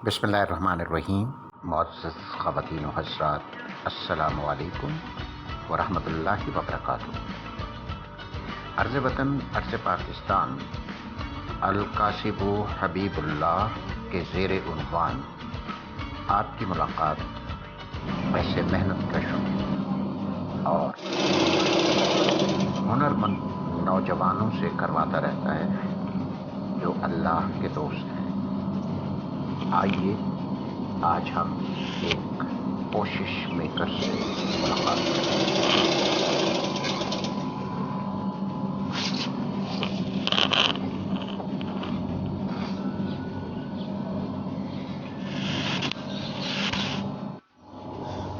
बिस्मिल्लाहिर्रहमानिर्रहीम। मुअज़्ज़ज़ ख़वातीन व हज़रात, अस्सलामु अलैकुम व रहमतुल्लाहि व बरकातुहू। अर्ज़ वतन अर्ज़ पाकिस्तान अल-काशिबु हबीबुल्लाह के ज़ेर उन्वान आपकी मुलाकात ऐसे मेहनत कश और हुनरमंद नौजवानों से करवाता रहता है जो अल्लाह के दोस्त हैं। आइए आज हम एक कोशिश मेकर से मुलाकात करें।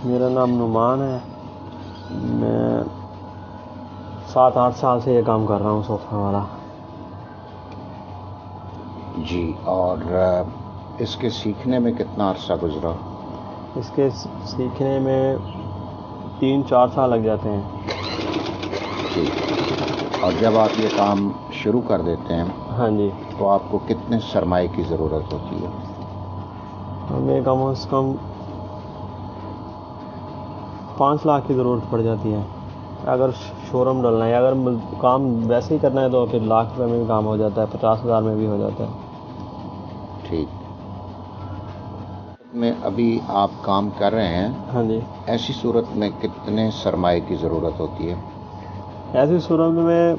मेरा नाम नुमान है। मैं 7-8 साल से ये काम कर रहा हूँ, सोफा वाला। जी, और इसके सीखने में कितना अरसा गुजरा? इसके सीखने में 3-4 साल लग जाते हैं। जी, और जब आप ये काम शुरू कर देते हैं, हाँ जी, तो आपको कितने सरमाए की ज़रूरत होती है? हमें कम से कम 5 लाख की ज़रूरत पड़ जाती है अगर शोरूम डालना है। अगर काम वैसे ही करना है तो फिर लाख रुपए में भी काम हो जाता है, 50,000 में भी हो जाता है। ठीक में अभी आप काम कर रहे हैं। हाँ जी, ऐसी सूरत में कितने सरमाए की ज़रूरत होती है? ऐसी सूरत में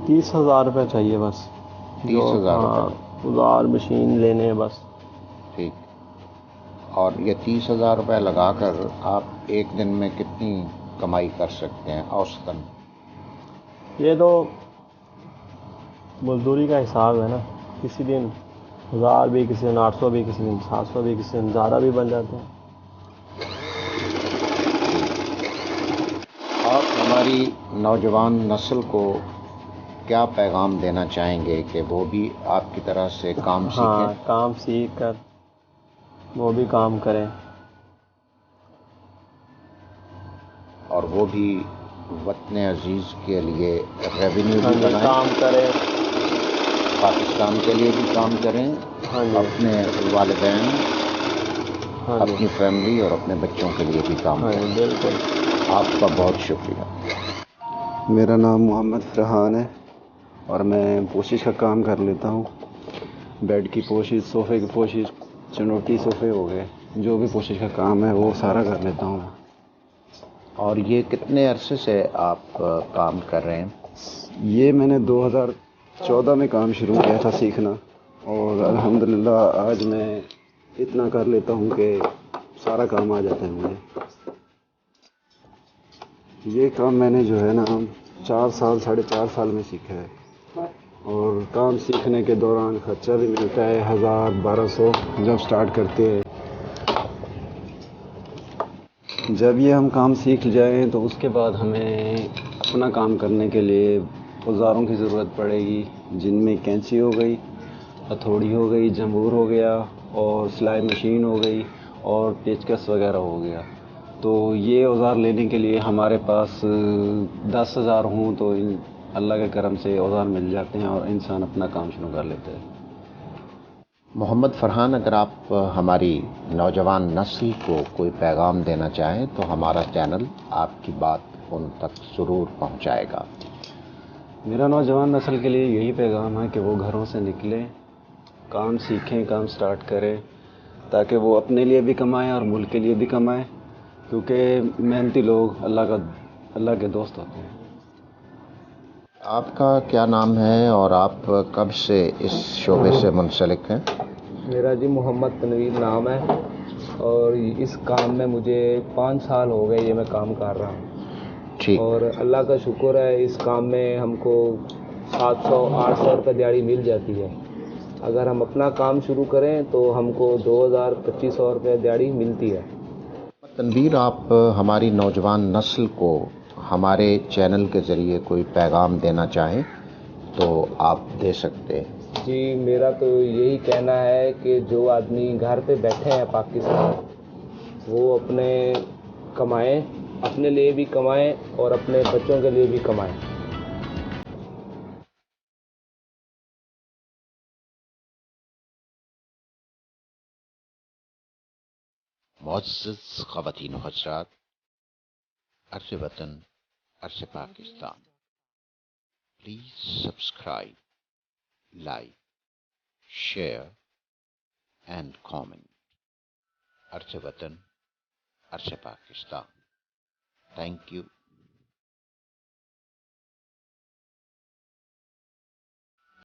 30,000 रुपये चाहिए बस। 30,000 हाँ, रुपये उधार मशीन लेने हैं बस। ठीक। और ये 30,000 रुपये लगाकर आप एक दिन में कितनी कमाई कर सकते हैं औसतन? ये तो मजदूरी का हिसाब है ना। किसी दिन 1000 भी, किसी दिन 800 भी, किसी दिन 700 भी, किसी दिन ज़्यादा भी बन जाते हैं। आप हमारी नौजवान नस्ल को क्या पैगाम देना चाहेंगे कि वो भी आपकी तरह से काम सीखें? हाँ, काम सीख कर वो भी काम करें और वो भी वतन अजीज़ के लिए रेवेन्यू हाँ भी जी, बनाएं, काम करें, पाकिस्तान के लिए भी काम करें, हाँ जी, अपने वालिदैन, हाँ जी, अपनी फैमिली और अपने बच्चों के लिए भी काम हाँ करें। जी, बिल्कुल। आपका बहुत शुक्रिया। मेरा नाम मोहम्मद फरहान है और मैं पोशिश का काम कर लेता हूँ। बेड की पोशिश, सोफ़े की पोशिश, चुनौती सोफ़े हो गए, जो भी पोशिश का काम है वो सारा कर लेता हूँ। और ये कितने अरसे से आप काम कर रहे हैं? ये मैंने 2014 में काम शुरू किया था सीखना, और अल्हम्दुलिल्लाह आज मैं इतना कर लेता हूँ कि सारा काम आ जाता है मुझे। ये काम मैंने जो है ना 4 साल 4.5 साल में सीखा है, और काम सीखने के दौरान खर्चा भी मिलता है 1000-1200 जब स्टार्ट करते हैं। जब ये हम काम सीख जाएं तो उसके बाद हमें अपना काम करने के लिए औज़ारों की ज़रूरत पड़ेगी, जिनमें कैंची हो गई, हथौड़ी हो गई, जंबूर हो गया, और सिलाई मशीन हो गई, और पेचकस वगैरह हो गया। तो ये औज़ार लेने के लिए हमारे पास 10,000 हों तो अल्लाह के करम से औज़ार मिल जाते हैं और इंसान अपना काम शुरू कर लेता है। मोहम्मद फरहान, अगर आप हमारी नौजवान नस्ल को कोई पैगाम देना चाहें तो हमारा चैनल आपकी बात उन तक ज़रूर पहुंचाएगा। मेरा नौजवान नस्ल के लिए यही पैगाम है कि वो घरों से निकलें, काम सीखें, काम स्टार्ट करें, ताकि वो अपने लिए भी कमाएं और मुल्क के लिए भी कमाएं, क्योंकि मेहनती लोग अल्लाह के दोस्त होते हैं। आपका क्या नाम है और आप कब से इस शोबे से मुंसलिक हैं? मेरा जी मोहम्मद तनवीर नाम है, और इस काम में मुझे 5 साल हो गए, ये मैं काम कर रहा हूँ। ठीक। और अल्लाह का शुक्र है, इस काम में हमको 700-800 रुपये दिहाड़ी मिल जाती है। अगर हम अपना काम शुरू करें तो हमको 2,000-2,500 रुपये दिहाड़ी मिलती है। तनवीर, आप हमारी नौजवान नस्ल को हमारे चैनल के ज़रिए कोई पैगाम देना चाहें तो आप दे सकते हैं। जी, मेरा तो यही कहना है कि जो आदमी घर पे बैठे हैं पाकिस्तान, वो अपने कमाएं, अपने लिए भी कमाएं और अपने बच्चों के लिए भी कमाएं। معزز خواتین و حضرات، عرش وطن، عرش Pakistan, please subscribe, like, share and comment. عرش وطن، عرش پاکستان. Thank you.